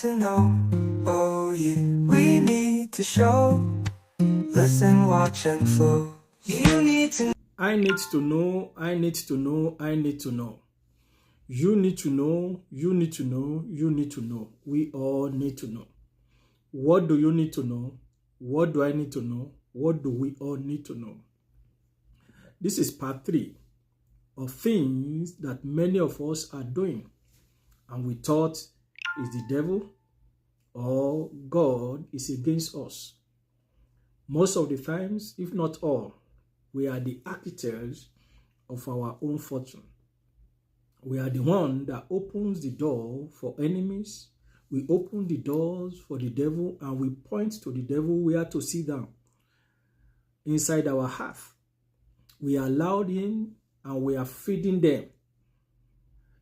to know. Oh yeah, we need to show. Listen, watch, and flow. You need to. I need to know, I need to know, I need to know. You need to know, you need to know, you need to know. We all need to know. What do you need to know? What do I need to know? What do we all need to know? This is part 3 of things that many of us are doing, and we thought is the devil or God is against us. Most of the times, if not all, we are the architects of our own fortune. We are the one that opens the door for enemies. We open the doors for the devil, and we point to the devil where to sit down inside our heart. We allowed him, and we are feeding them.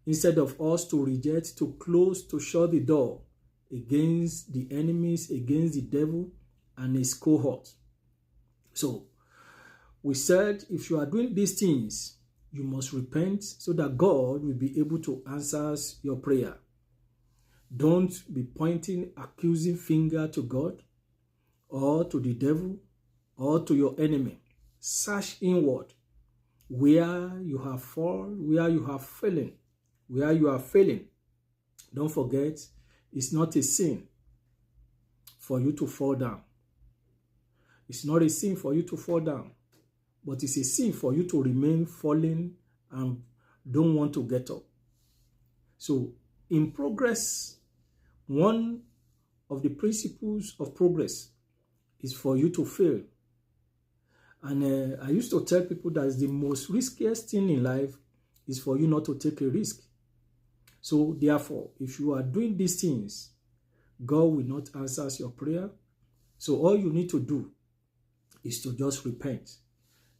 Instead of us to reject, to close, to shut the door against the enemies, against the devil and his cohort. So, we said, if you are doing these things, you must repent so that God will be able to answer your prayer. Don't be pointing accusing finger to God or to the devil or to your enemy. Search inward where you have fallen, where you have fallen, where you are failing. Don't forget, it's not a sin for you to fall down. It's not a sin for you to fall down, but it's a sin for you to remain falling and don't want to get up. So, in progress, one of the principles of progress is for you to fail. And I used to tell people that the most riskiest thing in life is for you not to take a risk. So, therefore, if you are doing these things, God will not answer your prayer. So, all you need to do is to just repent.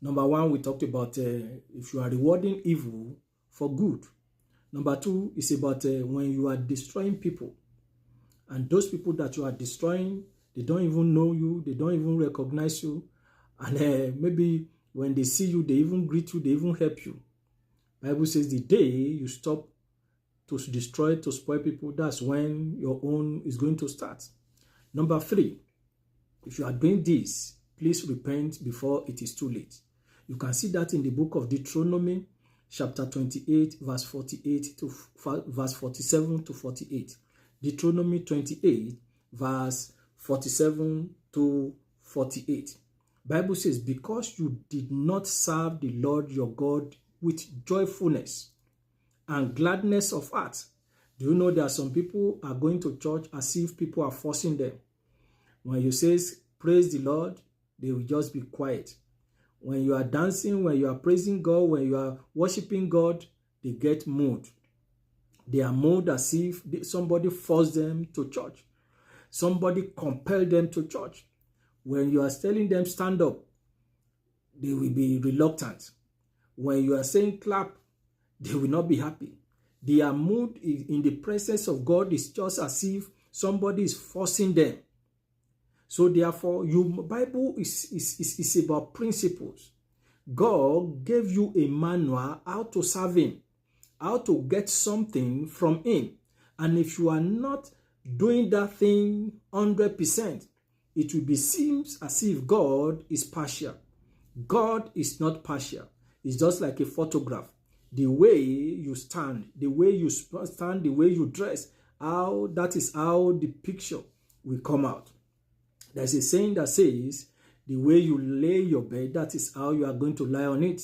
Number 1, we talked about if you are rewarding evil for good. Number 2 is about when you are destroying people. And those people that you are destroying, they don't even know you. They don't even recognize you. And maybe when they see you, they even greet you. They even help you. Bible says the day you stop to destroy, to spoil people, that's when your own is going to start. Number 3, if you are doing this, please repent before it is too late. You can see that in the book of Deuteronomy, chapter 28, verse 48 to verse 47 to 48. Deuteronomy 28, verse 47 to 48. Bible says, because you did not serve the Lord your God with joyfulness and gladness of heart. Do you know there are some people are going to church as if people are forcing them? When you say, praise the Lord, they will just be quiet. When you are dancing, when you are praising God, when you are worshiping God, they get moved. They are moved as if somebody forced them to church. Somebody compelled them to church. When you are telling them stand up, they will be reluctant. When you are saying clap, they will not be happy. They are moved in the presence of God. It's just as if somebody is forcing them. So therefore, Bible is about principles. God gave you a manual how to serve him, how to get something from him. And if you are not doing that thing 100%, it will be seems as if God is partial. God is not partial. It's just like a photograph. The way you stand, the way you stand, the way you dress, that is how the picture will come out. There's a saying that says, the way you lay your bed, that is how you are going to lie on it.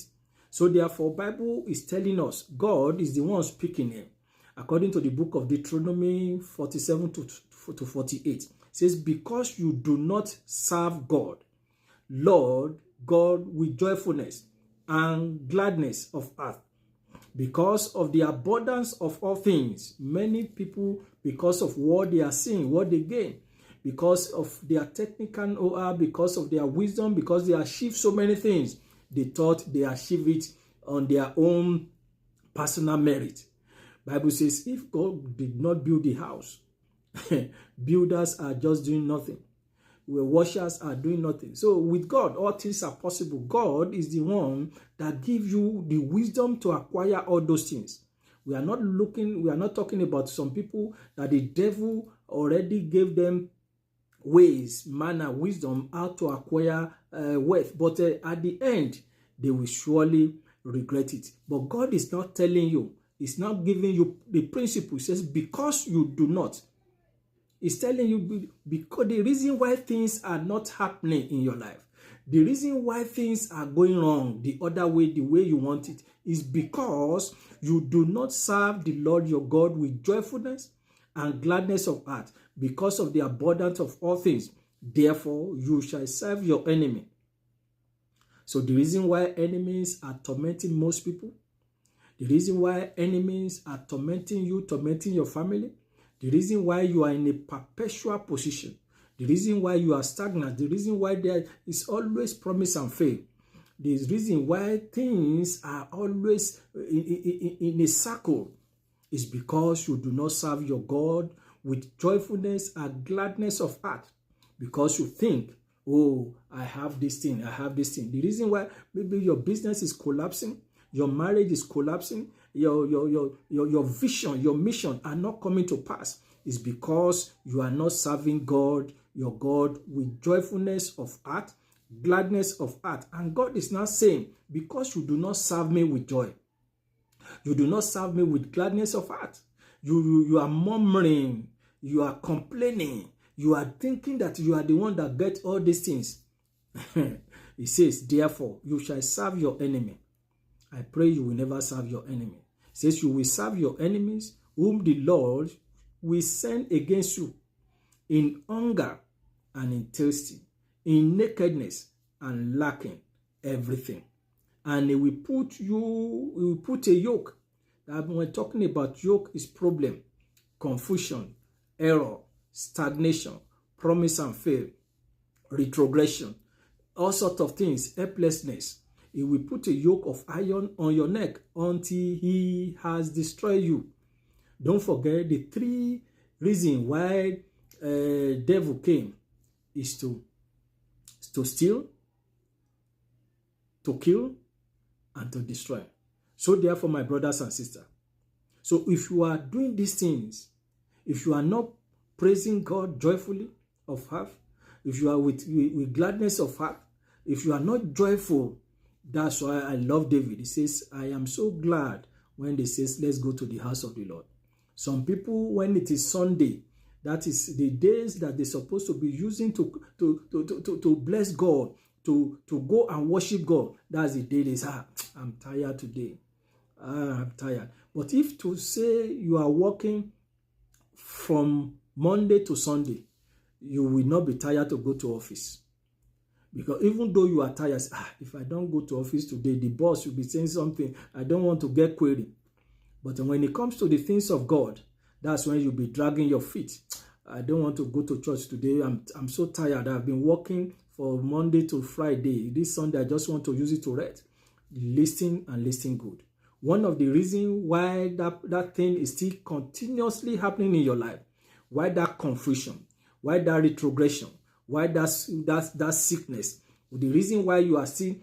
So therefore, Bible is telling us, God is the one speaking here. According to the book of Deuteronomy 47 to 48, it says, because you do not serve God, Lord God, with joyfulness and gladness of heart, because of the abundance of all things, many people, because of what they are seeing, what they gain, because of their technical know-how, because of their wisdom, because they achieve so many things, they thought they achieve it on their own personal merit. Bible says, if God did not build the house, builders are just doing nothing. Washers are doing nothing. So with God, all things are possible. God is the one that gives you the wisdom to acquire all those things. We are not talking about some people that the devil already gave them ways, manner, wisdom, how to acquire wealth. But at the end, they will surely regret it. But God is not telling you, He's not giving you the principle. He says, because you do not. He's telling you because the reason why things are not happening in your life, the reason why things are going wrong the other way, the way you want it, is because you do not serve the Lord your God with joyfulness and gladness of heart, because of the abundance of all things. Therefore, you shall serve your enemy. So the reason why enemies are tormenting most people, the reason why enemies are tormenting you, tormenting your family, the reason why you are in a perpetual position, the reason why you are stagnant, the reason why there is always promise and fail, the reason why things are always in a circle, is because you do not serve your God with joyfulness and gladness of heart, because you think, oh, I have this thing, I have this thing. The reason why maybe your business is collapsing, your marriage is collapsing, your vision, your mission are not coming to pass, is because you are not serving God, your God, with joyfulness of heart, gladness of heart. And God is not saying, because you do not serve me with joy, you do not serve me with gladness of heart, you are murmuring, you are complaining, you are thinking that you are the one that gets all these things. He says, therefore, you shall serve your enemy. I pray you will never serve your enemy. He says, you will serve your enemies, whom the Lord will send against you in hunger and in thirsty, in nakedness and lacking everything. And he will put a yoke. That when we're talking about yoke, is problem, confusion, error, stagnation, promise and fail, retrogression, all sorts of things, helplessness. He will put a yoke of iron on your neck until he has destroyed you. Don't forget the three reasons why devil came is to steal, to kill, and to destroy. So therefore, my brothers and sisters, so if you are doing these things, if you are not praising God joyfully of heart, if you are with gladness of heart, if you are not joyful, that's why I love David. He says, I am so glad when they says, let's go to the house of the Lord. Some people, when it is Sunday, that is the days that they're supposed to be using to bless God, to go and worship God. That's the day they say, I'm tired today. I'm tired. But if to say you are working from Monday to Sunday, you will not be tired to go to office. Because even though you are tired, if I don't go to office today, the boss will be saying something. I don't want to get queried. But when it comes to the things of God, that's when you'll be dragging your feet. I don't want to go to church today. I'm so tired. I've been working for Monday to Friday. This Sunday, I just want to use it to rest. Listen and listen good. One of the reasons why that thing is still continuously happening in your life, why that confusion, why that retrogression, why that sickness, the reason why you are still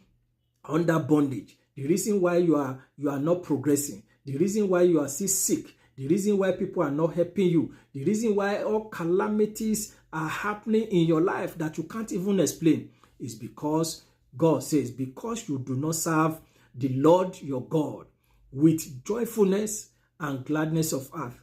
under bondage, the reason why you are not progressing, the reason why you are still sick, the reason why people are not helping you, the reason why all calamities are happening in your life that you can't even explain, is because God says, because you do not serve the Lord your God with joyfulness and gladness of heart.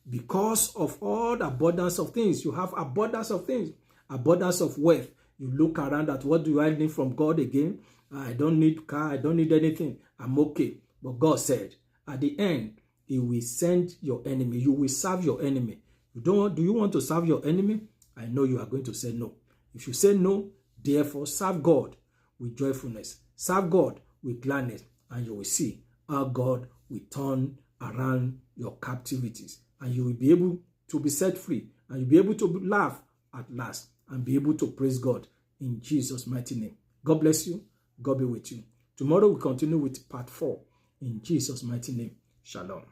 Because of all the abundance of things, you have abundance of things, abundance of wealth. You look around at, what do I need from God again? I don't need car, I don't need anything. I'm okay. But God said, at the end, He will send your enemy. You will serve your enemy. Do you want to serve your enemy? I know you are going to say no. If you say no, therefore serve God with joyfulness. Serve God with gladness. And you will see how God will turn around your captivities. And you will be able to be set free. And you'll be able to laugh at last. And be able to praise God in Jesus' mighty name. God bless you. God be with you. Tomorrow we'll continue with part 4. In Jesus' mighty name. Shalom.